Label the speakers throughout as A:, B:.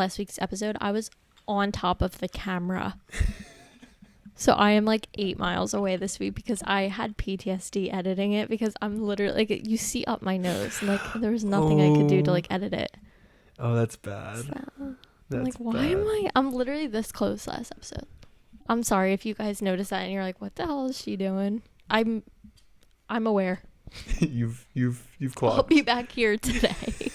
A: last week's episode, I was on top of the camera. So I am like 8 miles away this week because I had PTSD editing it, because I'm literally like, you see up my nose, and like there was nothing I could do to like edit it.
B: Oh, that's bad.
A: So, I'm
B: That's
A: like, why
B: bad.
A: am I'm literally this close last episode. I'm sorry if you guys noticed that and you're like, what the hell is she doing? I'm aware.
B: you've
A: I'll
B: clocked.
A: be back here today.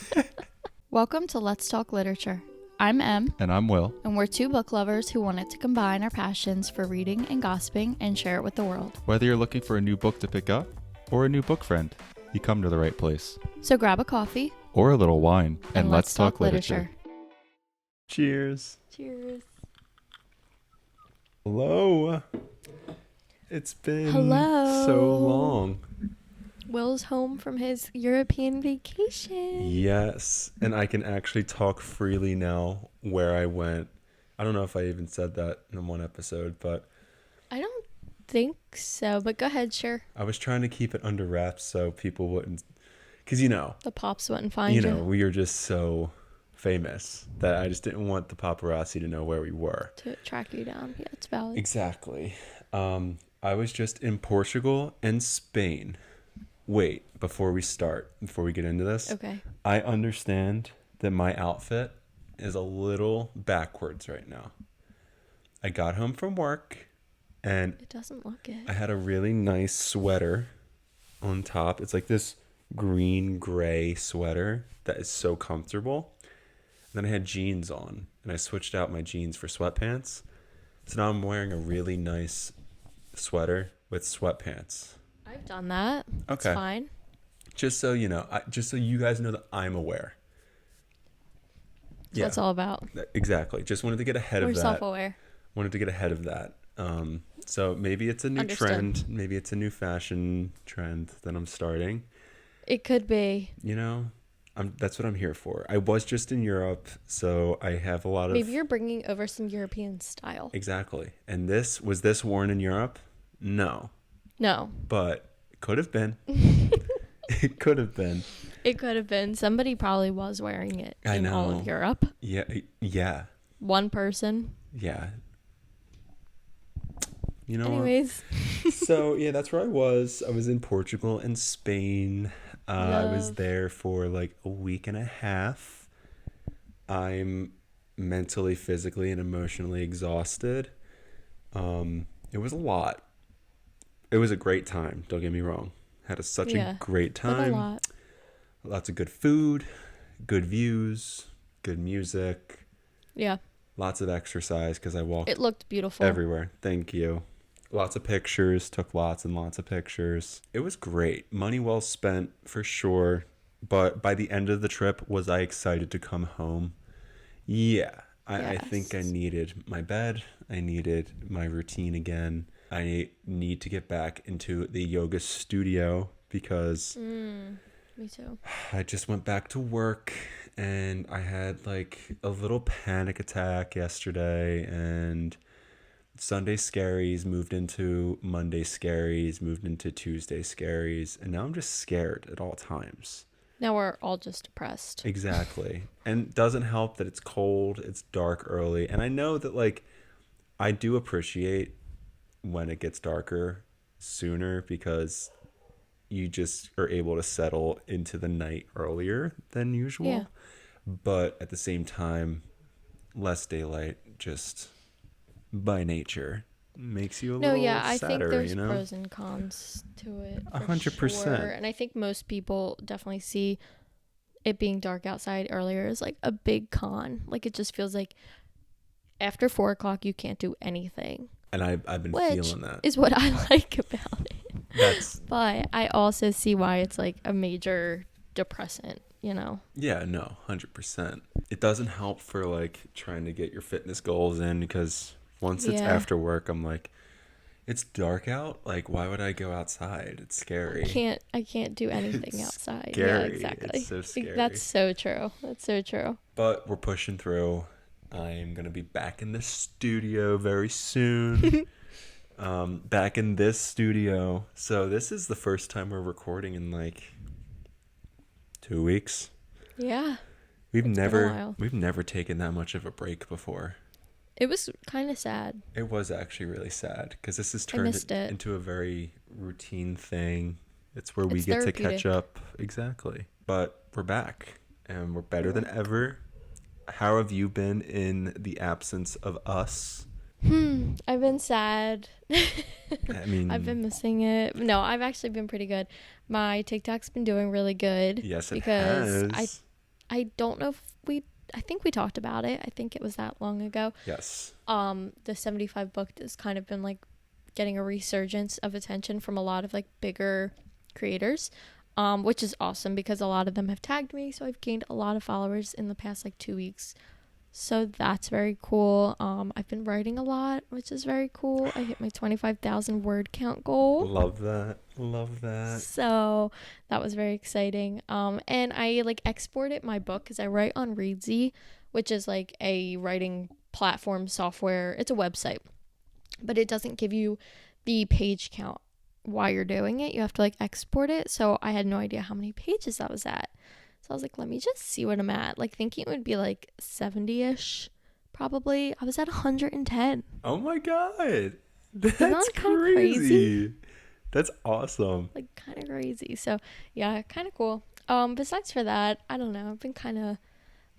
A: Welcome to Let's Talk Literature. I'm Em,
B: And I'm Will.
A: and we're two book lovers who wanted to combine our passions for reading and gossiping and share it with the world.
C: Whether you're looking for a new book to pick up or a new book friend, you come to the right place.
A: So grab a coffee
C: Or a little wine, and let's talk
A: literature.
B: Cheers.
A: Cheers.
B: Hello. It's been
A: Hello.
B: so long.
A: Will's home from his European vacation.
B: Yes. And I can actually talk freely now where I went. I don't know if I even said that in one episode, but
A: I don't think so, but go ahead, sure.
B: I was trying to keep it under wraps so people wouldn't, because
A: The pops wouldn't find you.
B: we are just so famous that I just didn't want the paparazzi to know where we were.
A: To track you down. Yeah, it's valid.
B: Exactly. I was just in Portugal and Spain. Wait, before we get into this,
A: Okay.
B: I understand that my outfit is a little backwards right now. I got home from work and
A: It doesn't look it.
B: I had a really nice sweater on top. It's like this green gray sweater that is so comfortable. And then I had jeans on and I switched out my jeans for sweatpants. So now I'm wearing a really nice sweater with sweatpants.
A: I've done that.
B: Okay.
A: It's fine.
B: Just so you know, just so you guys know that I'm aware.
A: That's what it's all about.
B: Exactly. Just wanted to get ahead
A: We're
B: of that.
A: self-aware.
B: Wanted to get ahead of that. So maybe it's a new
A: Understood.
B: trend. Maybe it's a new fashion trend that I'm starting.
A: It could be.
B: That's what I'm here for. I was just in Europe, so I have a lot of...
A: Maybe you're bringing over some European style.
B: Exactly. And was this worn in Europe? No.
A: No.
B: But it could have been. It could have been.
A: It could have been. Somebody probably was wearing it
B: I
A: in all
B: know.
A: of Europe.
B: Yeah.
A: One person.
B: Yeah. You know
A: Anyways.
B: what? So, yeah, that's where I was. I was in Portugal and Spain. I was
A: Love.
B: there for like a week and a half. I'm mentally, physically, and emotionally exhausted. It was a lot. It was a great time. Don't get me wrong. Had such a great
A: Like
B: time.
A: a lot.
B: Lots of good food, good views, good music,
A: Yeah.
B: lots of exercise because I walked
A: It looked beautiful.
B: everywhere. Thank you. Lots of pictures, took lots and lots of pictures. It was great. Money well spent for sure. But by the end of the trip, was I excited to come home? Yeah. I think I
A: Yes.
B: needed my bed. I needed my routine again. I need to get back into the yoga studio because
A: Me too.
B: I just went back to work and I had like a little panic attack yesterday, and Sunday scaries moved into Monday scaries, moved into Tuesday scaries, and now I'm just scared at all times.
A: Now we're all just depressed.
B: Exactly. And it doesn't help that it's cold, it's dark early, and I know that like I do appreciate when it gets darker sooner because you just are able to settle into the night earlier than usual.
A: Yeah.
B: But at the same time, less daylight just by nature makes you a
A: No,
B: little
A: yeah, I
B: sadder,
A: think there's
B: you know?
A: pros and cons to it.
B: 100%.
A: Sure. And I think most people definitely see it being dark outside earlier as like a big con. Like it just feels like after 4 o'clock you can't do anything.
B: And I've been
A: Which
B: feeling that.
A: is what I like about it.
B: That's
A: But I also see why it's like a major depressant, you know?
B: Yeah, no, 100%. It doesn't help for like trying to get your fitness goals in because once it's
A: Yeah.
B: after work, I'm like, it's dark out. Like, why would I go outside? It's scary.
A: I can't do anything
B: It's
A: outside.
B: scary.
A: Yeah, exactly.
B: It's so scary.
A: That's so true. That's so true.
B: But we're pushing through. I'm going to be back in the studio very soon. Back in this studio. So this is the first time we're recording in like 2 weeks.
A: Yeah.
B: We've
A: It's been a
B: never
A: while.
B: we've never taken that much of a break before.
A: It was kind of sad.
B: It was actually really sad because this has
A: I
B: turned
A: missed it.
B: into a very routine thing. It's where we
A: It's
B: get to catch
A: therapeutic.
B: up. Exactly. But we're back and we're better than ever. How have you been in the absence of us?
A: I've been sad.
B: I mean,
A: I've been missing it. No, I've actually been pretty good. My TikTok's been doing really good.
B: yes, it
A: because
B: has.
A: I don't know if I think we talked about it. I think it was that long ago.
B: Yes.
A: The 75 book has kind of been like getting a resurgence of attention from a lot of like bigger creators, which is awesome because a lot of them have tagged me, so I've gained a lot of followers in the past like 2 weeks. So that's very cool. I've been writing a lot, which is very cool. I hit my 25,000 word count goal.
B: Love that. Love that.
A: So that was very exciting. And I like exported my book because I write on Readsy, which is like a writing platform software. It's a website, but it doesn't give you the page count while you're doing it. You have to like export it. So I had no idea how many pages that was at. So I was like, let me just see what I'm at. Like thinking it would be like 70-ish, probably. I was at 110.
B: Oh my God.
A: Isn't
B: That's
A: that kinda
B: crazy. That's awesome.
A: Like kind of crazy. So yeah, kind of cool. Besides for that, I don't know. I've been kind of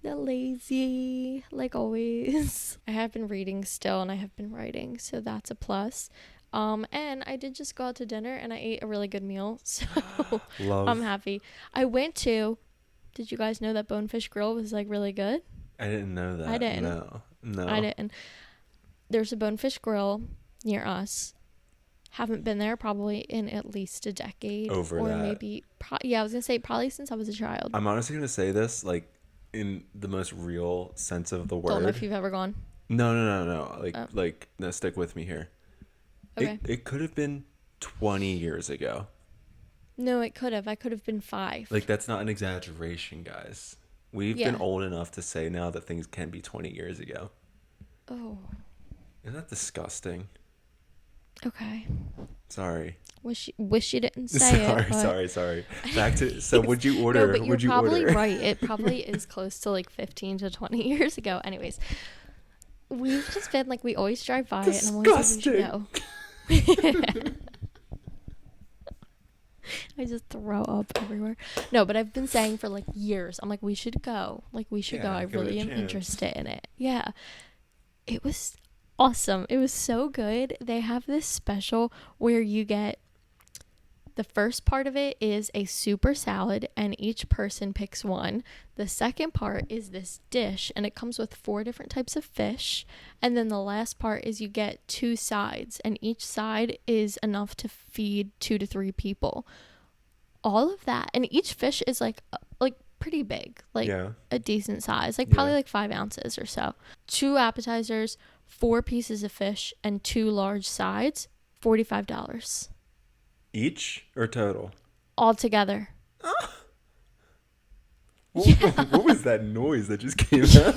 A: lazy, like always. I have been reading still, and I have been writing, so that's a plus. And I did just go out to dinner, and I ate a really good meal, so
B: Love.
A: I'm happy. I went to. Did you guys know that Bonefish Grill was like really good?
B: I didn't know that.
A: I didn't.
B: No.
A: I didn't. There's a Bonefish Grill near us. Haven't been there probably in at least a decade.
B: Over
A: or
B: that.
A: maybe yeah, I was gonna say probably since I was a child.
B: I'm honestly going to say this like in the most real sense of the word.
A: Don't know if you've ever gone.
B: No.
A: Oh.
B: Like no, stick with me here.
A: Okay.
B: It could have been 20 years ago.
A: No, it could have. I could have been 5.
B: Like that's not an exaggeration, guys. We've
A: Yeah.
B: been old enough to say now that things can be 20 years ago.
A: Oh.
B: Isn't that disgusting?
A: Okay.
B: Sorry.
A: Wish you didn't say it. But...
B: Sorry. Back to so would you order?
A: No, but you're
B: would you
A: probably
B: order?
A: right. It probably is close to like 15 to 20 years ago. Anyways, we've just been like we always drive by it, and I'm always like, we should go. I just throw up everywhere. No, but I've been saying for like years, I'm like, we should go. Like, we should go. I
B: give it a
A: really am
B: chance.
A: interested in it. Yeah. It was awesome. It was so good. They have this special where you get the first part of it is a super salad, and each person picks one. The second part is this dish, and it comes with 4 different types of fish. And then the last part is you get 2 sides, and each side is enough to feed 2 to 3 people. All of that, and each fish is like pretty big, like
B: Yeah.
A: a decent size, like probably
B: Yeah.
A: like 5 ounces or so. 2 appetizers, 4 pieces of fish, and 2 large sides, $45
B: Each or total?
A: all together.
B: What was that noise that just came out?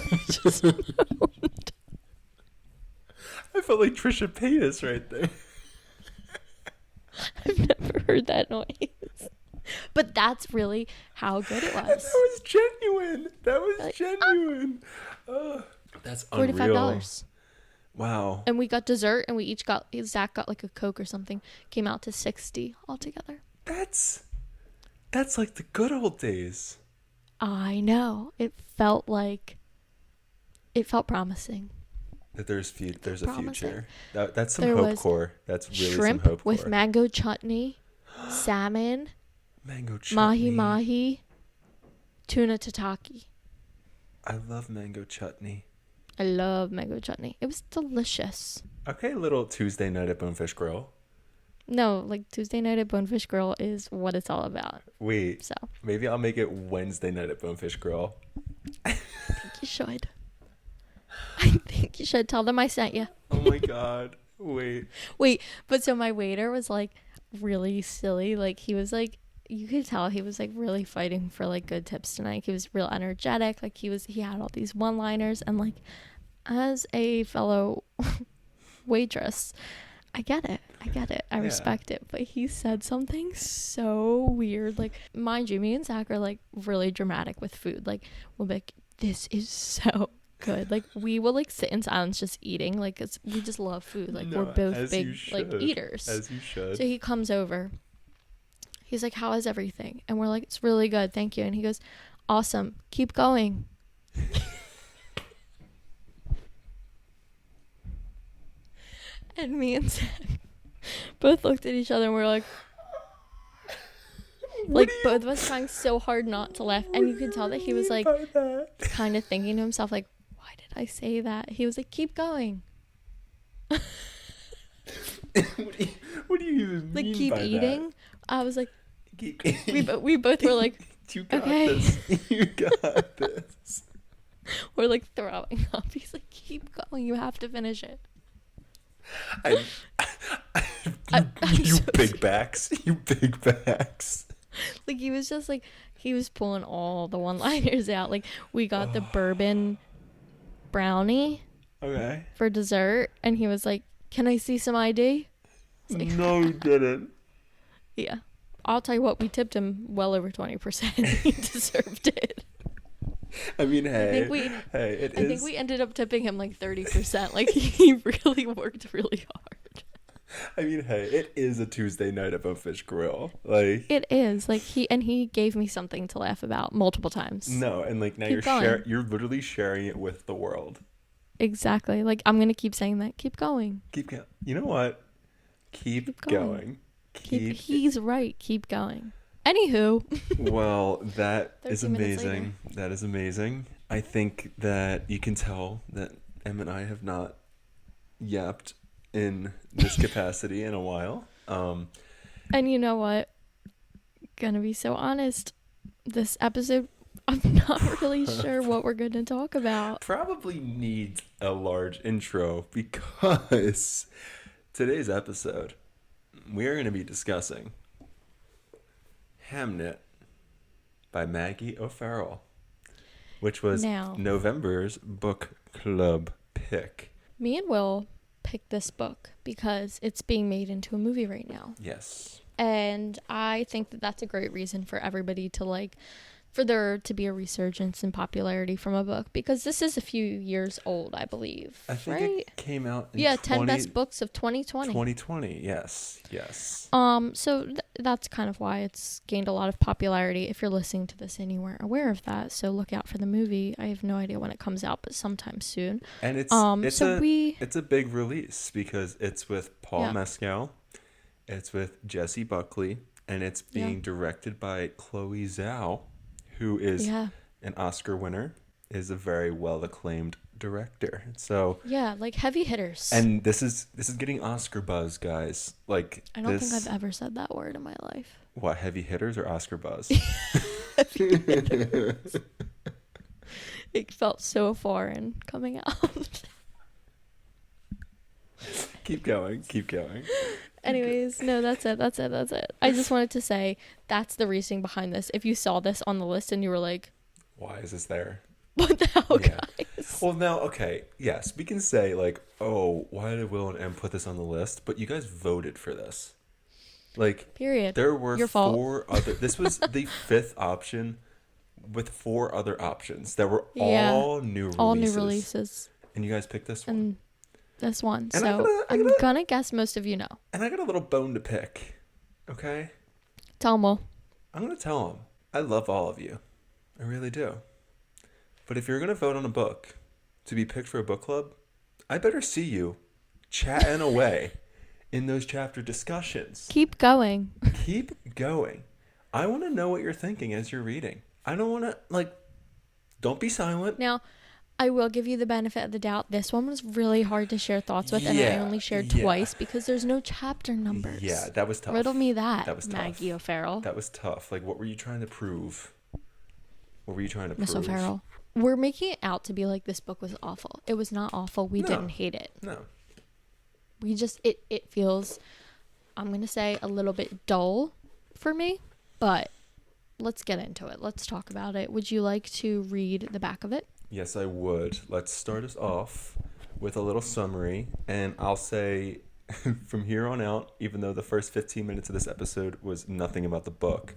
B: I felt like Trisha Paytas right there.
A: I've never heard that noise. But that's really how good it
B: That
A: was.
B: was genuine. That was genuine. That's unreal.
A: $45.
B: Wow.
A: And we got dessert, and we each got, Zach got like a Coke or something. Came out to $60 altogether.
B: That's like the good old days.
A: I know. It felt promising.
B: That there's a
A: Promising.
B: future. That's some
A: There
B: hope
A: was
B: core. That's really
A: Shrimp
B: some hope
A: with
B: core.
A: mango chutney, salmon,
B: Mango chutney.
A: mahi-mahi, tuna tataki.
B: I love mango chutney.
A: I love mango chutney. It was delicious.
B: Okay, little Tuesday night at Bonefish Grill.
A: No, like Tuesday night at Bonefish Grill is what it's all about.
B: Wait,
A: So
B: maybe I'll make it Wednesday night at Bonefish Grill.
A: I think you should. I think you should. Tell them I sent you.
B: Oh my god. Wait.
A: Wait, but so my waiter was like really silly. Like he was like, you could tell he was like really fighting for like good tips tonight. He was real energetic. Like he had all these one-liners, and like as a fellow waitress, I get it. I
B: Yeah.
A: respect it. But he said something so weird. Like, mind you, me and Zach are like really dramatic with food. Like, we'll be like, this is so good. Like, we will like sit in silence just eating. Like, we just love food. Like, we're both big like eaters.
B: As you should.
A: So he comes over. He's like, how is everything? And we're like, it's really good, thank you. And he goes, awesome, keep going. And me and Zach both looked at each other and we're like both of us trying so hard not to laugh. And you could tell that he was like kind of thinking to himself, like, why did I say that? He was like, keep going.
B: What do you even
A: like,
B: mean
A: keep
B: by
A: eating?
B: That?
A: I was like,
B: Keep
A: we both were like,
B: you got
A: okay.
B: this. You got this.
A: We're like throwing up. He's like, keep going. You have to finish it.
B: You big backs. You big backs.
A: Like, he was just like, he was pulling all the one-liners out. Like, we got the bourbon brownie for dessert. And he was like, can I see some ID? Like,
B: no, he didn't.
A: Yeah. I'll tell you what, we tipped him well over 20%. He deserved it.
B: I mean, hey,
A: I think we ended up tipping him like 30%. Like, he really worked really hard.
B: I mean, hey, it is a Tuesday night at Fish Grill. Like,
A: it is. Like, he gave me something to laugh about multiple times.
B: No, and like now you're literally sharing it with the world.
A: Exactly. Like, I'm gonna keep saying that. Keep going.
B: Keep going. You know what? Keep going.
A: He's right. Keep going. Anywho.
B: Well, that is
A: 13 minutes
B: amazing. That is amazing. I think that you can tell that Em and I have not yapped in this capacity in a while.
A: And you know what? Gonna be so honest. This episode, I'm not really sure what we're going to talk about.
B: Probably needs a large intro because today's episode, we are going to be discussing Hamnet by Maggie O'Farrell, which was November's book club pick.
A: Me and Will picked this book because it's being made into a movie right now.
B: Yes.
A: And I think that that's a great reason for everybody to like, for there to be a resurgence in popularity from a book, because this is a few years old, I believe.
B: I think it came out in
A: 10 best books of 2020.
B: 2020, yes.
A: So that's kind of why it's gained a lot of popularity. If you're listening to this and you weren't aware of that, so look out for the movie. I have no idea when it comes out, but sometime soon.
B: And it's a big release because it's with Paul Mescal, it's with Jessie Buckley, and it's being directed by Chloe Zhao, who is an Oscar winner, is a very well acclaimed director. So
A: like heavy hitters.
B: And this is getting Oscar buzz, guys. Like,
A: I don't think I've ever said that word in my life.
B: What, heavy hitters or Oscar buzz?
A: Heavy hitters. It felt so foreign coming out.
B: Keep going.
A: Anyways, no, that's it. I just wanted to say that's the reasoning behind this. If you saw this on the list and you were like,
B: why is this there?
A: What the hell, guys?
B: Well, now, okay, yes, we can say like, oh, why did Will and Em put this on the list? But you guys voted for this. Like,
A: period.
B: There were
A: Your
B: four other. This was the fifth option with four other options that were all new releases.
A: All new releases.
B: And you guys picked this one.
A: And this one.
B: And
A: so I'm gonna guess most of you know.
B: And I got a little bone to pick. Okay?
A: Tell them, Will.
B: I'm gonna tell them. I love all of you. I really do. But if you're gonna vote on a book to be picked for a book club, I better see you chatting away in those chapter discussions.
A: Keep going.
B: Keep going. I want to know what you're thinking as you're reading. I don't want to, don't be silent.
A: Now, I will give you the benefit of the doubt. This one was really hard to share thoughts with, and I only shared twice because there's no chapter numbers.
B: Yeah, that was tough.
A: Riddle me that
B: was tough.
A: Maggie O'Farrell.
B: That was tough. Like, what were you trying to prove?
A: Miss O'Farrell. We're making it out to be like this book was awful. It was not awful. We didn't hate it.
B: No.
A: We just, it feels, I'm going to say, a little bit dull for me, but let's get into it. Let's talk about it. Would you like to read the back of it?
B: Yes, I would. Let's start us off with a little summary, and I'll say from here on out, even though the first 15 minutes of this episode was nothing about the book,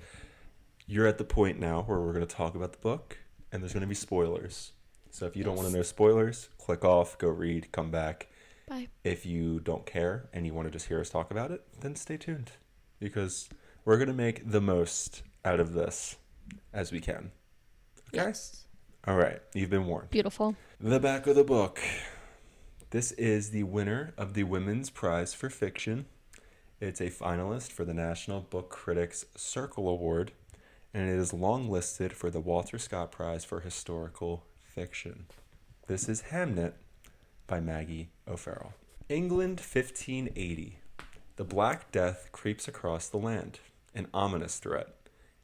B: you're at the point now where we're going to talk about the book, and there's going to be spoilers. So if you don't want to know spoilers, click off, go read, come back.
A: Bye.
B: If you don't care and you want to just hear us talk about it, then stay tuned, because we're going to make the most out of this as we can. Okay?
A: Yes.
B: All right. You've been warned.
A: Beautiful.
B: The back of the book. This is the winner of the Women's Prize for Fiction. It's a finalist for the National Book Critics Circle Award, and it is long-listed for the Walter Scott Prize for Historical Fiction. This is Hamnet by Maggie O'Farrell. England, 1580. The Black Death creeps across the land, an ominous threat,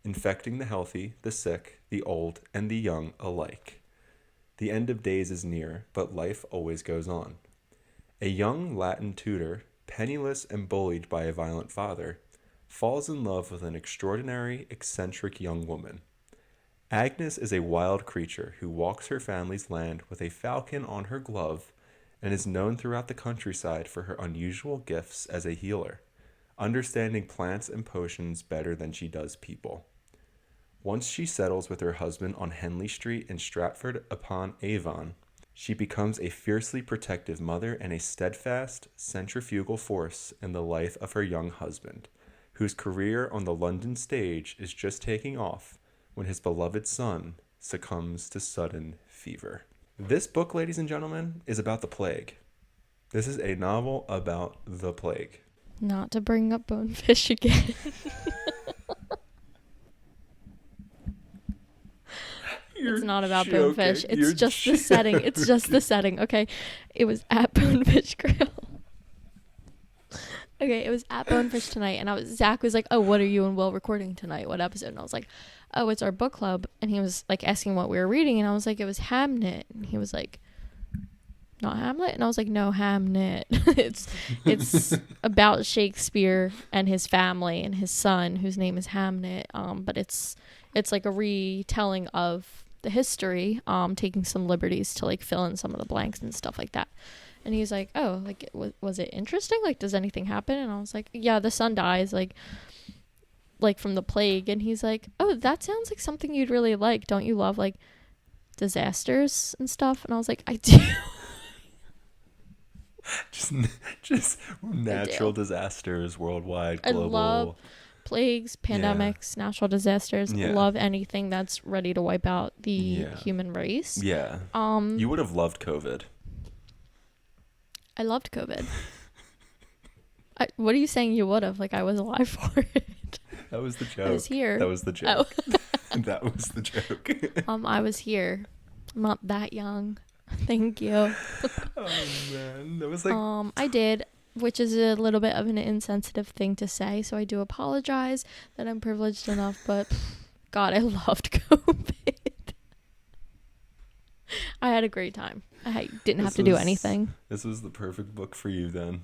B: infecting the healthy, the sick, the old, and the young alike. The end of days is near, but life always goes on. A young Latin tutor, penniless and bullied by a violent father, falls in love with an extraordinary, eccentric young woman. Agnes is a wild creature who walks her family's land with a falcon on her glove and is known throughout the countryside for her unusual gifts as a healer, understanding plants and potions better than she does people. Once she settles with her husband on Henley Street in Stratford-upon-Avon, she becomes a fiercely protective mother and a steadfast, centrifugal force in the life of her young husband, whose career on the London stage is just taking off when his beloved son succumbs to sudden fever. This book, ladies and gentlemen, is about the plague. This is a novel about the plague.
A: Not to bring up Bonefish again. It's not about
B: joking.
A: Bonefish. It's
B: You're
A: just the setting. It's just the setting. Okay. It was at Bonefish Grill. Okay, it was at Bonefish tonight, and Zach was like, "Oh, what are you and Will recording tonight? What episode?" And I was like, "Oh, it's our book club." And he was like asking what we were reading, and I was like, "It was Hamnet." And he was like, "Not Hamlet?" And I was like, "No, Hamnet." it's about Shakespeare and his family and his son, whose name is Hamnet. But it's like a retelling of the history, taking some liberties to like fill in some of the blanks and stuff like that. And he's like, "Oh, like was it interesting? Like, does anything happen?" And I was like, "Yeah, the son dies like from the plague." And he's like, "Oh, that sounds like something you'd really like. Don't you love like disasters and stuff?" And I was like, "I do."
B: just natural disasters worldwide,
A: I
B: global.
A: love plagues, pandemics, natural disasters.
B: Yeah.
A: Love anything that's ready to wipe out the human race.
B: Yeah. You would have loved COVID.
A: I loved COVID. What are you saying you would have? Like, I was alive for it.
B: That was the joke.
A: I was here.
B: That was the joke.
A: Oh.
B: That was the joke.
A: I was here. I'm not that young. Thank you.
B: Oh, man. That was like...
A: I did, which is a little bit of an insensitive thing to say, so I do apologize that I'm privileged enough, but God, I loved COVID. I had a great time. I didn't have to do anything.
B: This was the perfect book for you then.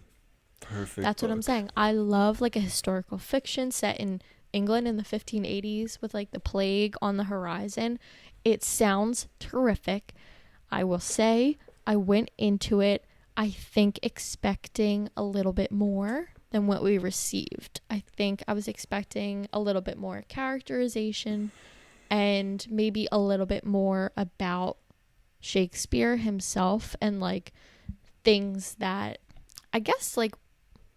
B: Perfect.
A: That's what I'm saying. I love like a historical fiction set in England in the 1580s with like the plague on the horizon. It sounds terrific. I will say I went into it, I think, expecting a little bit more than what we received. I think I was expecting a little bit more characterization and maybe a little bit more about Shakespeare himself and like things that I guess like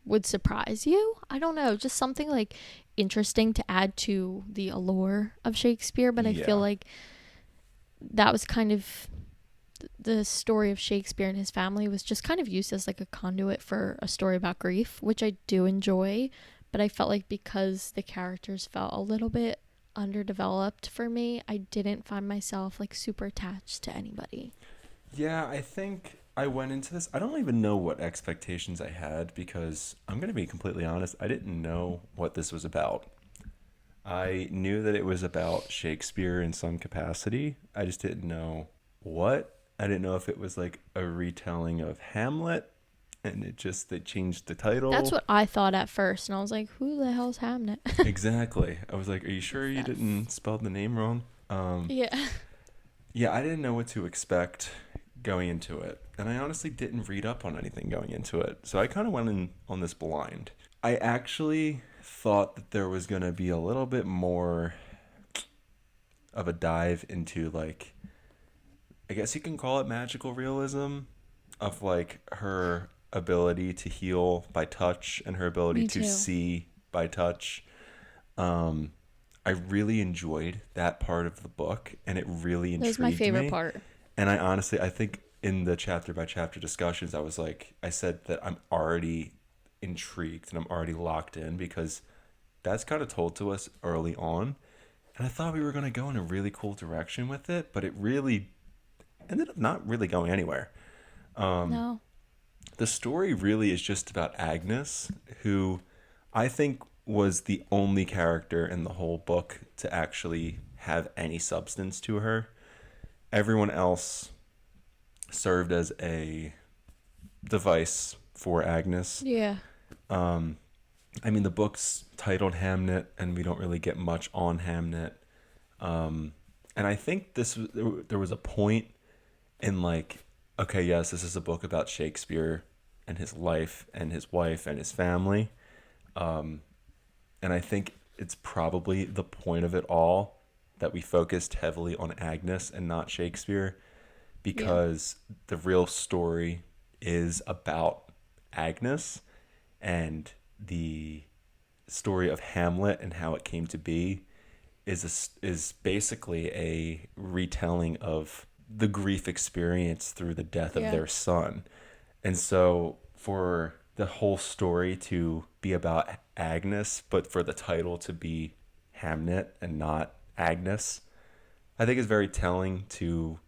A: would surprise you. I don't know, just something like interesting to add to the allure of Shakespeare. But I feel like that was kind of the story of Shakespeare and his family was just kind of used as like a conduit for a story about grief, which I do enjoy. But I felt like because the characters felt a little bit underdeveloped for me, I didn't find myself like super attached to anybody.
B: Yeah, I think I went into this, I don't even know what expectations I had, because I'm going to be completely honest, I didn't know what this was about. I knew that it was about Shakespeare in some capacity. I just didn't know what. I didn't know if it was like a retelling of Hamlet, and they changed the title.
A: That's what I thought at first, and I was like, who the hell's Hamnet?
B: Exactly. I was like, are you sure you didn't spell the name wrong? Yeah, I didn't know what to expect going into it, and I honestly didn't read up on anything going into it, so I kind of went in on this blind. I actually thought that there was going to be a little bit more of a dive into like I guess you can call it magical realism of like her ability to heal by touch and her ability
A: Me
B: to
A: too.
B: see by touch. Um, I really enjoyed that part of the book, and it really
A: That was my
B: intrigued
A: favorite
B: me.
A: part.
B: And I honestly, I think in the chapter by chapter discussions, I was like, I said that I'm already intrigued and I'm already locked in because that's kind of told to us early on. And I thought we were going to go in a really cool direction with it, but it really ended up not really going anywhere.
A: No.
B: The story really is just about Agnes, who I think was the only character in the whole book to actually have any substance to her. Everyone else served as a device for Agnes.
A: Yeah.
B: I mean, the book's titled Hamnet, and we don't really get much on Hamnet. And I think there was a point in like, okay, yes, this is a book about Shakespeare and his life and his wife and his family. And I think it's probably the point of it all that we focused heavily on Agnes and not Shakespeare, because the real story is about Agnes, and the story of Hamlet and how it came to be is basically a retelling of the grief experience through the death of
A: Yeah.
B: their son. And so for the whole story to be about Agnes, but for the title to be Hamnet and not Agnes, I think is very telling to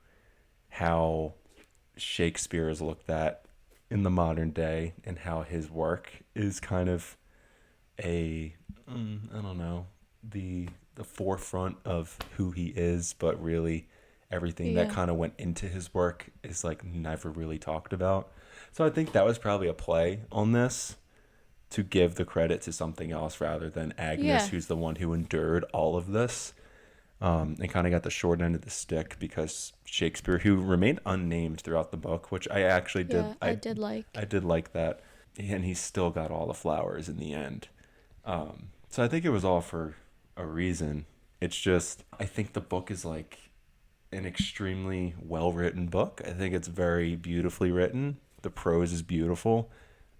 B: how Shakespeare is looked at in the modern day and how his work is kind of I don't know, the forefront of who he is, but really everything that
A: Yeah.
B: kind of went into his work is like never really talked about. So I think that was probably a play on this to give the credit to something else rather than Agnes,
A: Yeah.
B: who's the one who endured all of this, and kind of got the short end of the stick because Shakespeare, who remained unnamed throughout the book, which I actually did,
A: Yeah. I did like.
B: I did like that, and he still got all the flowers in the end. So I think it was all for a reason. It's just I think the book is like an extremely well written book. I think it's very beautifully written. The prose is beautiful.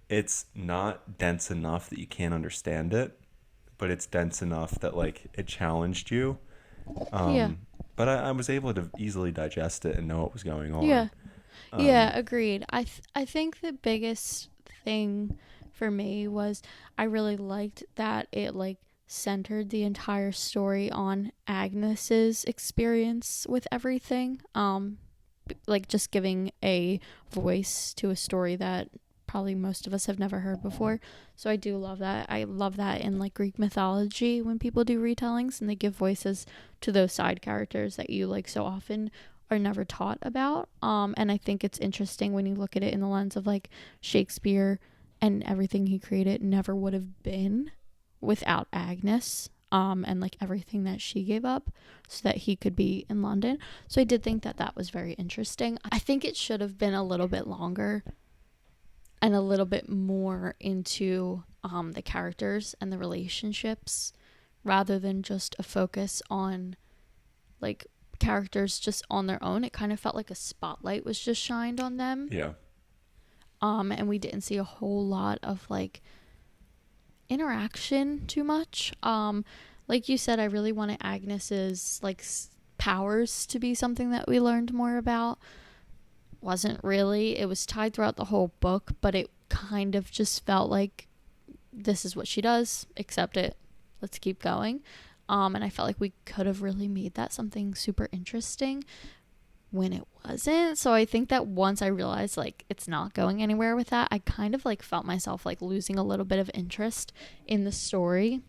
B: It's not dense enough that you can't understand it, but it's dense enough that like it challenged you.
A: Yeah.
B: But I was able to easily digest it and know what was going on.
A: Yeah. Yeah, agreed. I think the biggest thing for me was I really liked that it like centered the entire story on Agnes's experience with everything. Like just giving a voice to a story that probably most of us have never heard before. So I do love that. I love that in like Greek mythology when people do retellings and they give voices to those side characters that you like so often are never taught about. And I think it's interesting when you look at it in the lens of like Shakespeare and everything he created never would have been without Agnes. And like everything that she gave up so that he could be in London. So I did think that that was very interesting. I think it should have been a little bit longer and a little bit more into the characters and the relationships rather than just a focus on like characters just on their own. It kind of felt like a spotlight was just shined on them.
B: Yeah.
A: And we didn't see a whole lot of like interaction too much. Like you said, I really wanted Agnes's like powers to be something that we learned more about. Wasn't really. It was tied throughout the whole book, but it kind of just felt like this is what she does, accept it, let's keep going. And I felt like we could have really made that something super interesting when it wasn't. So I think that once I realized like it's not going anywhere with that, I kind of like felt myself like losing a little bit of interest in the story.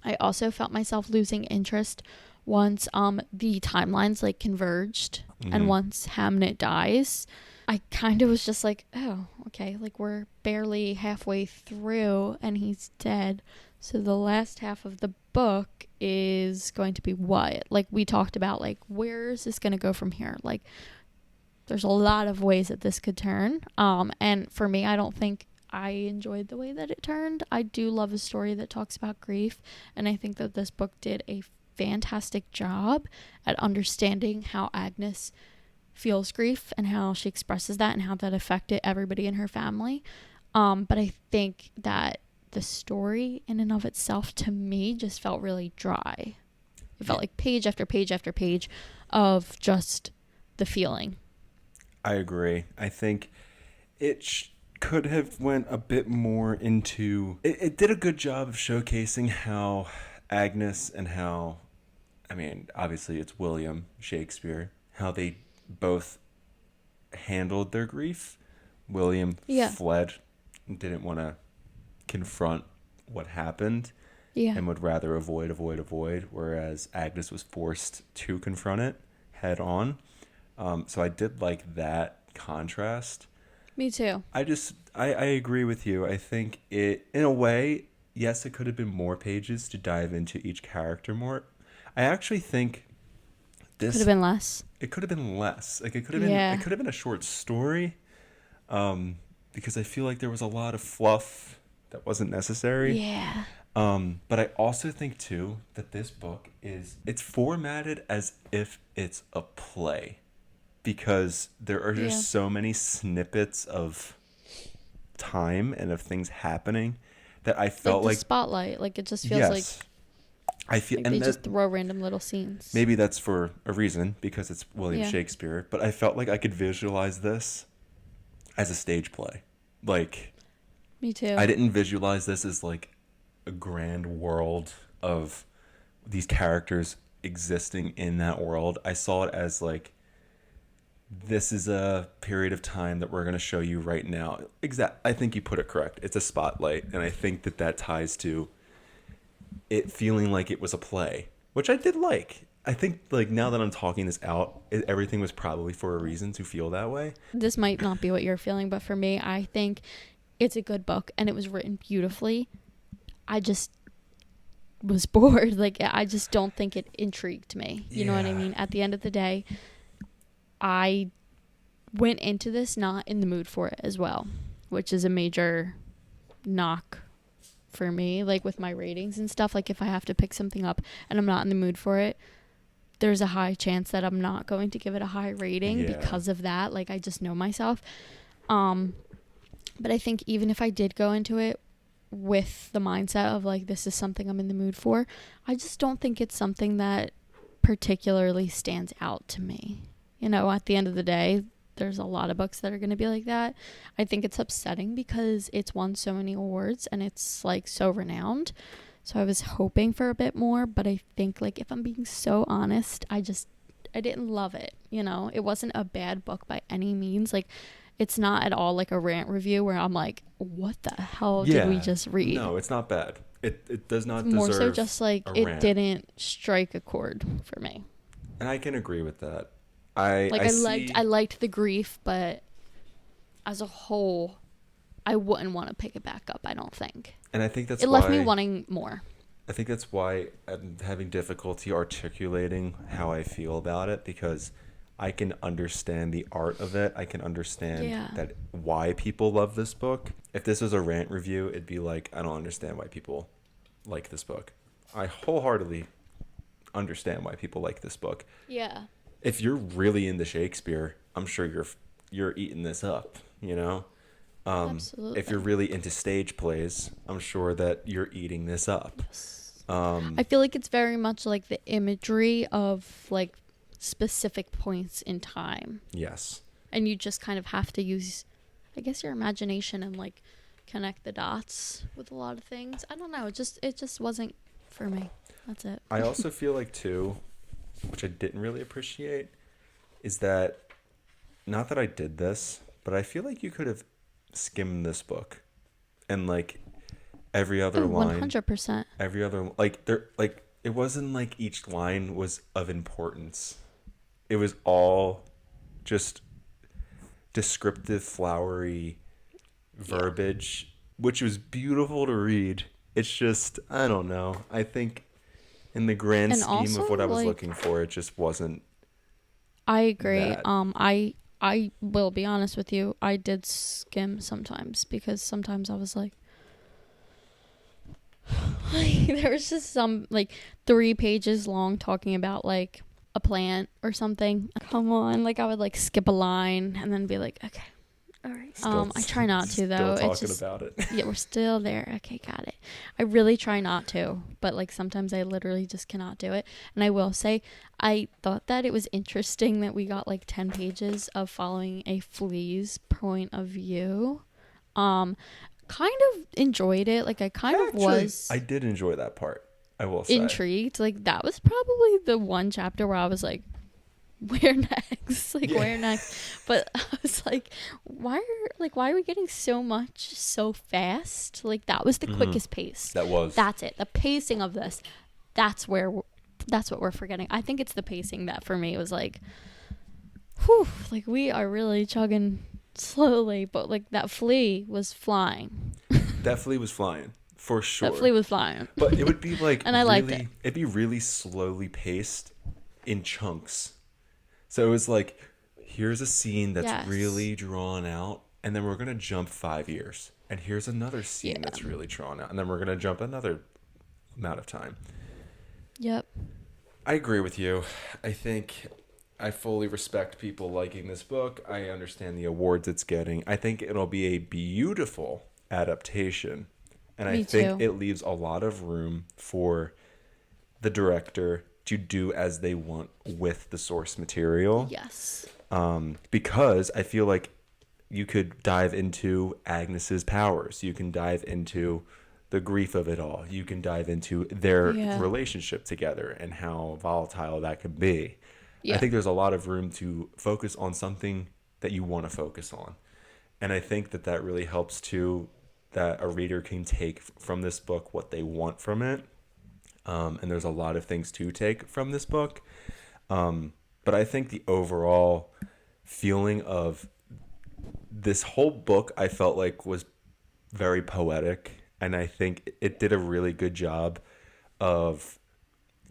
A: I also felt myself losing interest once the timelines like converged and once Hamnet dies. I kind of was just like, oh, okay, like we're barely halfway through and he's dead. So the last half of the book is going to be what? Like we talked about, like where is this going to go from here? Like there's a lot of ways that this could turn. And for me, I don't think I enjoyed the way that it turned. I do love a story that talks about grief, and I think that this book did a fantastic job at understanding how Agnes feels grief and how she expresses that and how that affected everybody in her family. But I think that the story in and of itself to me just felt really dry. It felt like page after page after page of just the feeling.
B: I agree. I think it could have went a bit more into... It did a good job of showcasing how Agnes and how... I mean, obviously it's William Shakespeare. How they both handled their grief. William fled and didn't want to confront what happened.
A: Yeah.
B: And would rather avoid. Whereas Agnes was forced to confront it head on. So I did like that contrast.
A: Me too.
B: I agree with you. I think it, in a way, yes, it could have been more pages to dive into each character more. I actually think this
A: could have been less.
B: It could have been less. Like it could have been. It could have been a short story, because I feel like there was a lot of fluff that wasn't necessary.
A: Yeah.
B: But I also think too that this book it's formatted as if it's a play. Because there are just so many snippets of time and of things happening that I felt like
A: spotlight. Like it just feels like
B: I feel,
A: like
B: and
A: they just throw random little scenes.
B: Maybe that's for a reason because it's William Shakespeare. But I felt like I could visualize this as a stage play. Like,
A: me too.
B: I didn't visualize this as like a grand world of these characters existing in that world. I saw it as like, this is a period of time that we're going to show you right now. I think you put it correct. It's a spotlight. And I think that ties to it feeling like it was a play, which I did like. I think like now that I'm talking this out, everything was probably for a reason to feel that way.
A: This might not be what you're feeling, but for me, I think it's a good book and it was written beautifully. I just was bored. Like, I just don't think it intrigued me. You know what I mean? At the end of the day, I went into this not in the mood for it as well, which is a major knock for me, like with my ratings and stuff. Like if I have to pick something up and I'm not in the mood for it, there's a high chance that I'm not going to give it a high rating because of that. Like I just know myself. But I think even if I did go into it with the mindset of like, this is something I'm in the mood for, I just don't think it's something that particularly stands out to me. You know, at the end of the day, there's a lot of books that are going to be like that. I think it's upsetting because it's won so many awards and it's like so renowned. So I was hoping for a bit more, but I think like if I'm being so honest, I didn't love it. You know, it wasn't a bad book by any means. Like it's not at all like a rant review where I'm like, what the hell did we just read?
B: No, it's not bad. It does not
A: deserve more so just like it
B: rant.
A: Didn't strike a chord for me.
B: And I can agree with that.
A: I liked the grief, but as a whole, I wouldn't want to pick it back up, I don't think.
B: And I think that's
A: why it left me wanting more.
B: I think that's why I'm having difficulty articulating how I feel about it, because I can understand the art of it. I can understand that why people love this book. If this was a rant review, it'd be like, I don't understand why people like this book. I wholeheartedly understand why people like this book.
A: Yeah.
B: If you're really into Shakespeare, I'm sure you're eating this up, you know?
A: Absolutely.
B: If you're really into stage plays, I'm sure that you're eating this up.
A: I feel like it's very much like the imagery of like specific points in time.
B: Yes.
A: And you just kind of have to use, I guess, your imagination and like connect the dots with a lot of things. I don't know. It just wasn't for me. That's it.
B: I also feel like too, which I didn't really appreciate, is that, not that I did this, but I feel like you could have skimmed this book and like every other line
A: 100%.
B: every other like there like it wasn't like each line was of importance. It was all just descriptive, flowery verbiage, which was beautiful to read. It's just, I don't know, I think in the grand scheme
A: also,
B: of what I was looking for, it just wasn't.
A: I agree.
B: That.
A: I will be honest with you. I did skim sometimes because sometimes I was like there was just some like 3 pages long talking about like a plant or something. Come on, like I would like skip a line and then be like, okay, all right. I try not to though.
B: Still
A: It's
B: talking
A: just,
B: about it.
A: yeah, we're still there. Okay, got it. I really try not to, but like sometimes I literally just cannot do it. And I will say, I thought that it was interesting that we got like 10 pages of following a flea's point of view. Kind of enjoyed it. Like I kind of was.
B: I did enjoy that part. I will say.
A: Intrigued. Like that was probably the one chapter where I was like, where next? Like where next? But I was like, why are we getting so much so fast? Like that was the quickest pace. That's it. The pacing of this. That's what we're forgetting. I think it's the pacing that for me was like, whew, like we are really chugging slowly, but like that flea was flying.
B: That flea was flying. For sure.
A: That flea was flying.
B: But it would be like
A: and I liked it.
B: It'd be really slowly paced in chunks. So it was like, here's a scene that's really drawn out, and then we're going to jump 5 years. And here's another scene that's really drawn out, and then we're going to jump another amount of time.
A: Yep.
B: I agree with you. I think I fully respect people liking this book. I understand the awards it's getting. I think it'll be a beautiful adaptation. And I think it leaves a lot of room for the director to do as they want with the source material.
A: Yes.
B: Because I feel like you could dive into Agnes's powers. You can dive into the grief of it all. You can dive into their relationship together and how volatile that could be. Yeah. I think there's a lot of room to focus on something that you want to focus on. And I think that really helps too, that a reader can take from this book what they want from it. And there's a lot of things to take from this book. But I think the overall feeling of this whole book, I felt like was very poetic. And I think it did a really good job of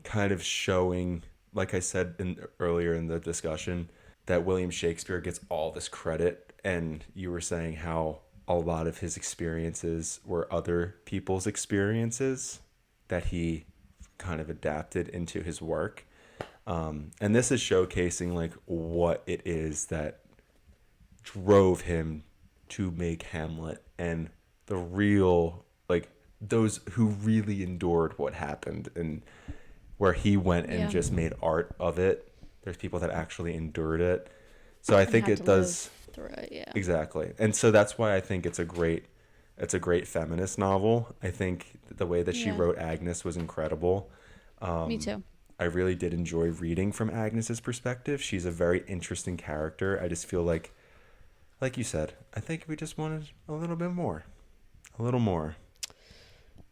B: kind of showing, like I said earlier in the discussion, that William Shakespeare gets all this credit. And you were saying how a lot of his experiences were other people's experiences that he kind of adapted into his work. And this is showcasing like what it is that drove him to make Hamlet, and the real, like those who really endured what happened and where he went and just made art of it. There's people that actually endured it. So I think it does
A: through it, yeah.
B: Exactly. And so that's why I think it's a great feminist novel. I think the way that she wrote Agnes was incredible.
A: Me too.
B: I really did enjoy reading from Agnes's perspective. She's a very interesting character. I just feel like you said, I think we just wanted a little bit more. A little more.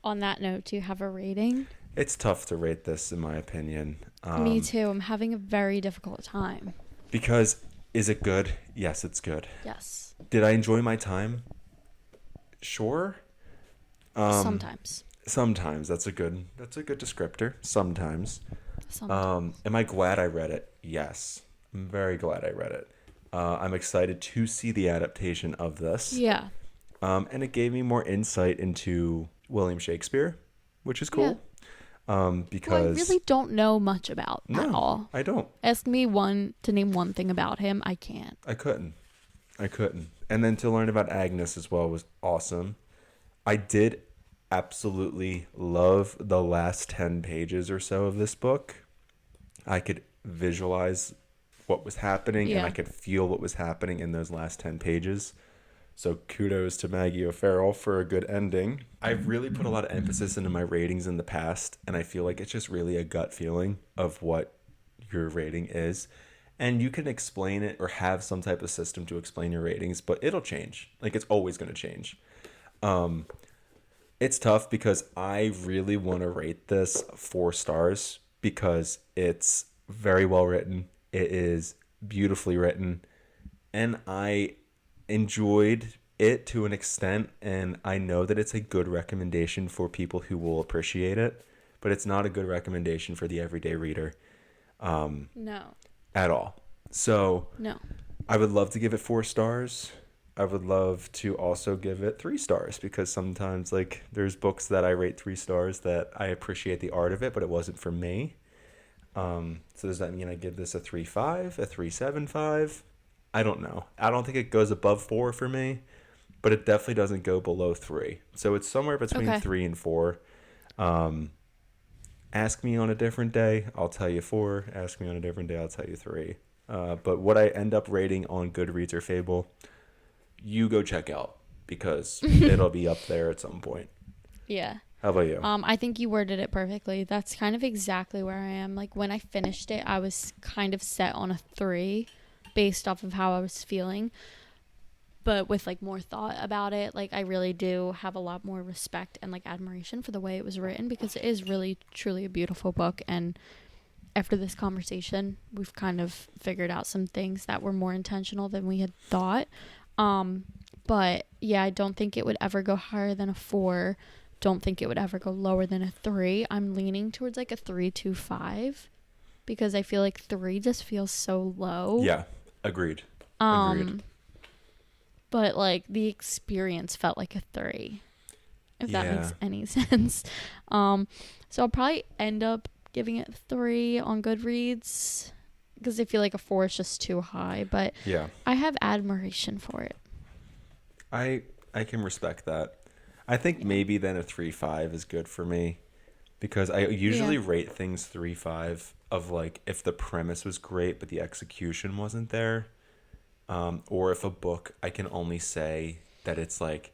A: On that note, do you have a rating?
B: It's tough to rate this, in my opinion.
A: Me too. I'm having a very difficult time.
B: Because, is it good? Yes, it's good.
A: Yes.
B: Did I enjoy my time? Sure.
A: Sometimes.
B: Sometimes. That's a good descriptor. Sometimes. Am I glad I read it? Yes. I'm very glad I read it. I'm excited to see the adaptation of this.
A: Yeah.
B: And it gave me more insight into William Shakespeare, which is cool. Because
A: I really don't know much about at all.
B: I don't.
A: Ask me to name one thing about him. I can't.
B: I couldn't. And then to learn about Agnes as well was awesome. I did absolutely love the last 10 pages or so of this book. I could visualize what was happening and I could feel what was happening in those last 10 pages. So kudos to Maggie O'Farrell for a good ending. I've really put a lot of emphasis into my ratings in the past, and I feel like it's just really a gut feeling of what your rating is. And you can explain it or have some type of system to explain your ratings, but it'll change. Like, it's always going to change. It's tough because I really want to rate this 4 stars because it's very well written. It is beautifully written, and I enjoyed it to an extent, and I know that it's a good recommendation for people who will appreciate it, but it's not a good recommendation for the everyday reader.
A: No.
B: At all. So
A: no.
B: I would love to give it 4 stars. I would love to also give it 3 stars because sometimes there's books that I rate 3 stars that I appreciate the art of it, but it wasn't for me. So does that mean I give this a 3.5, a 3.75? I don't know. I don't think it goes above 4 for me, but it definitely doesn't go below 3. So it's somewhere between
A: Okay.
B: 3 and 4. Ask me on a different day, I'll tell you 4. Ask me on a different day, I'll tell you 3. But what I end up rating on Goodreads or Fable, you go check out because it'll be up there at some point.
A: Yeah.
B: How about you?
A: I think you worded it perfectly. That's kind of exactly where I am. Like when I finished it, I was kind of set on a 3 based off of how I was feeling. But with like more thought about it, like I really do have a lot more respect and like admiration for the way it was written, because it is really truly a beautiful book. And after this conversation, we've kind of figured out some things that were more intentional than we had thought. But yeah, I don't think it would ever go higher than a 4. Don't think it would ever go lower than a 3. I'm leaning towards like a 3.25 because I feel like 3 just feels so low.
B: Yeah, agreed.
A: But like the experience felt like a 3, if that
B: Yeah.
A: makes any sense. So I'll probably end up giving it 3 on Goodreads because I feel like a 4 is just too high. But
B: Yeah.
A: I have admiration for it.
B: I can respect that. I think maybe then a 3.5 is good for me because I usually rate things 3.5 of like if the premise was great but the execution wasn't there, or if a book I can only say that it's like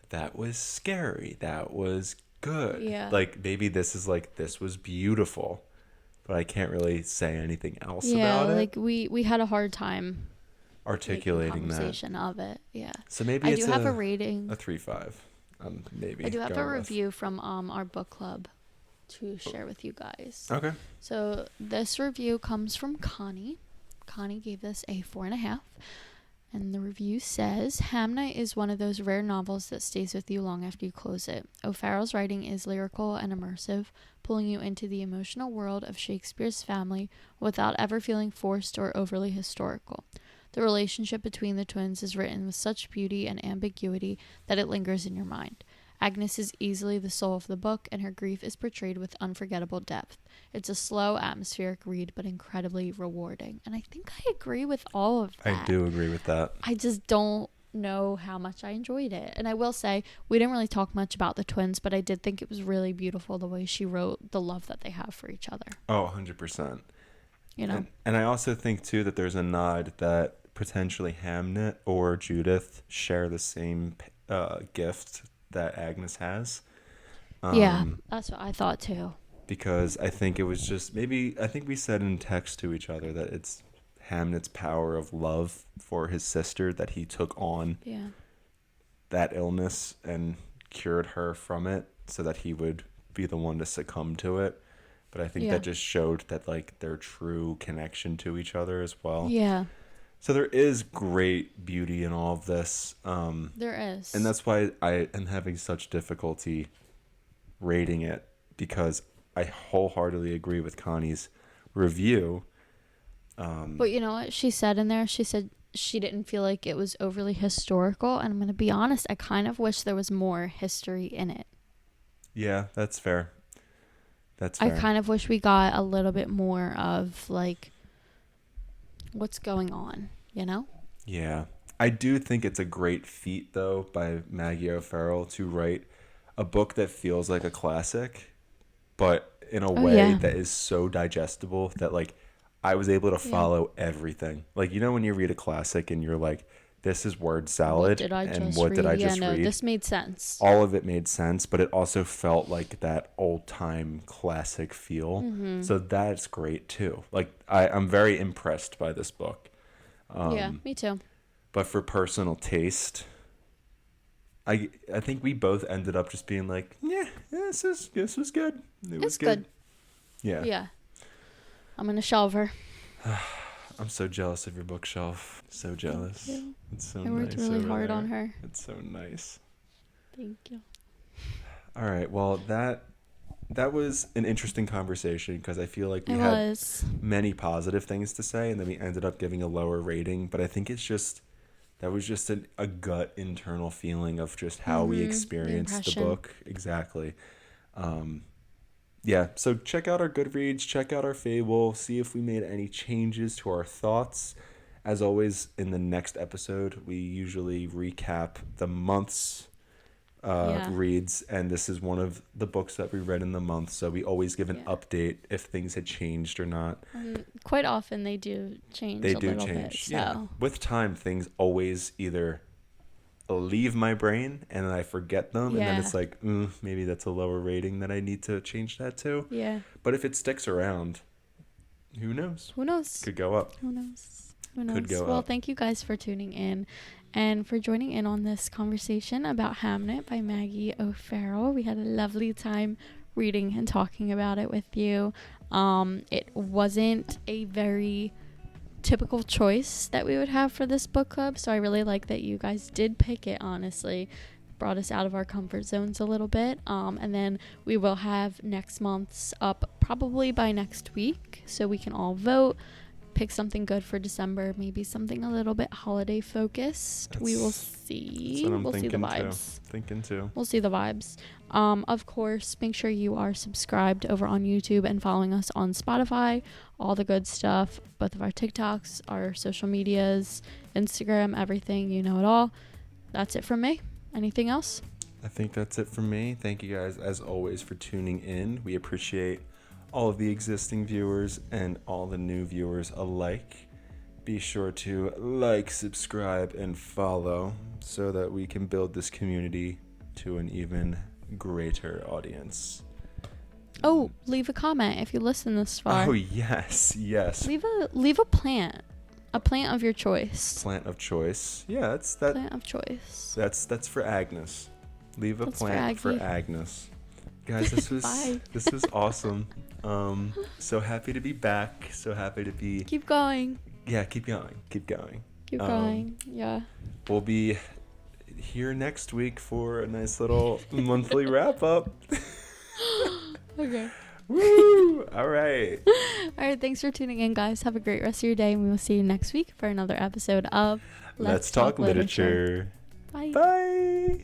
B: that was scary, that was good.
A: Yeah.
B: Like maybe this is like this was beautiful, but I can't really say anything else
A: Yeah,
B: about
A: like
B: it.
A: we had a hard time
B: Articulating that.
A: conversation of it. Yeah.
B: So maybe
A: I
B: it's
A: do have a rating.
B: a 3.5. Maybe
A: I do have a
B: going with.
A: review from our book club to share with you guys.
B: Okay.
A: So this review comes from Connie. Connie gave this a 4.5. And the review says, Hamnet is one of those rare novels that stays with you long after you close it. O'Farrell's writing is lyrical and immersive, pulling you into the emotional world of Shakespeare's family without ever feeling forced or overly historical. The relationship between the twins is written with such beauty and ambiguity that it lingers in your mind. Agnes is easily the soul of the book, and her grief is portrayed with unforgettable depth. It's a slow, atmospheric read, but incredibly rewarding. And I think I agree with all of that.
B: I do agree with that.
A: I just don't know how much I enjoyed it. And I will say, we didn't really talk much about the twins, but I did think it was really beautiful the way she wrote the love that they have for each other.
B: Oh, 100%.
A: You know?
B: And I also think, too, that there's a nod that potentially Hamnet or Judith share the same gift that Agnes has.
A: Yeah, that's what I thought, too.
B: Because I think it was just I think we said in text to each other that it's Hamnet's power of love for his sister that he took on that illness and cured her from it so that he would be the one to succumb to it. But I think that just showed that like their true connection to each other as well.
A: Yeah.
B: So there is great beauty in all of this.
A: There is.
B: And that's why I am having such difficulty rating it, because I wholeheartedly agree with Connie's review.
A: But you know what she said in there? She said she didn't feel like it was overly historical. And I'm going to be honest, I kind of wish there was more history in it.
B: Yeah, that's fair. That's fair.
A: I kind of wish we got a little bit more of like what's going on, you know?
B: Yeah. I do think it's a great feat, though, by Maggie O'Farrell to write a book that feels like a classic, but in a way that is so digestible that, like, I was able to follow everything. Like, you know when you read a classic and you're like, this is word salad,
A: What did I
B: and
A: just
B: what
A: read?
B: did I just
A: yeah, no,
B: read?
A: this made sense.
B: All of it made sense, but it also felt like that old-time classic feel.
A: Mm-hmm.
B: So that's great, too. Like, I'm very impressed by this book.
A: Yeah, me too.
B: But for personal taste, I think we both ended up just being like, yeah, this was good. It was good. Yeah.
A: Yeah. I'm going to shelve her.
B: I'm so jealous of your bookshelf. So jealous. It's so
A: I
B: nice.
A: worked really
B: over
A: hard
B: there.
A: on her.
B: It's so nice.
A: Thank you.
B: All right. Well, that was an interesting conversation because I feel like we
A: It
B: had
A: was.
B: many positive things to say, and then we ended up giving a lower rating. But I think it's just that was just a gut internal feeling of just how we experienced the
A: impression.
B: book. Exactly. yeah, so check out our Goodreads, check out our Fable, see if we made any changes to our thoughts. As always, in the next episode, we usually recap the month's reads, and this is one of the books that we read in the month, so we always give an update if things had changed or not.
A: Quite often they do change a little bit. So.
B: Yeah. With time, things always either leave my brain and then I forget them, and then it's like, maybe that's a lower rating that I need to change that to.
A: Yeah.
B: But if it sticks around, who knows?
A: Who knows?
B: Could go up.
A: Who knows? Who knows?
B: Could go
A: well,
B: up.
A: thank you guys for tuning in and for joining in on this conversation about Hamnet by Maggie O'Farrell. We had a lovely time reading and talking about it with you. It wasn't a very typical choice that we would have for this book club, so I really like that you guys did pick it. Honestly, brought us out of our comfort zones a little bit, and then we will have next month's up probably by next week, so we can all vote, pick something good for December, maybe something a little bit holiday focused. We will see. We'll see the vibes. We'll see the vibes. Of course, make sure you are subscribed over on YouTube and following us on Spotify, all the good stuff, both of our TikToks, our social medias, Instagram, everything, you know it all. That's it from me. Anything else?
B: I think that's it from me. Thank you guys, as always, for tuning in. We appreciate all of the existing viewers and all the new viewers alike. Be sure to like, subscribe, and follow so that we can build this community to an even greater audience.
A: Oh, leave a comment if you listen this far.
B: Oh, yes.
A: Leave a plant. A plant of your choice.
B: Plant of choice. Yeah, that's that.
A: Plant of choice.
B: That's for Agnes. Leave a
A: That's
B: plant for Agnes. Guys, this was awesome. So happy to be back. So happy to be.
A: Keep going.
B: Yeah, keep going.
A: Keep going. Yeah.
B: We'll be here next week for a nice little monthly wrap up.
A: Okay.
B: Woo! All right.
A: All right. Thanks for tuning in, guys. Have a great rest of your day, and we will see you next week for another episode of
B: Let's Talk Literature.
A: Bye.
B: Bye.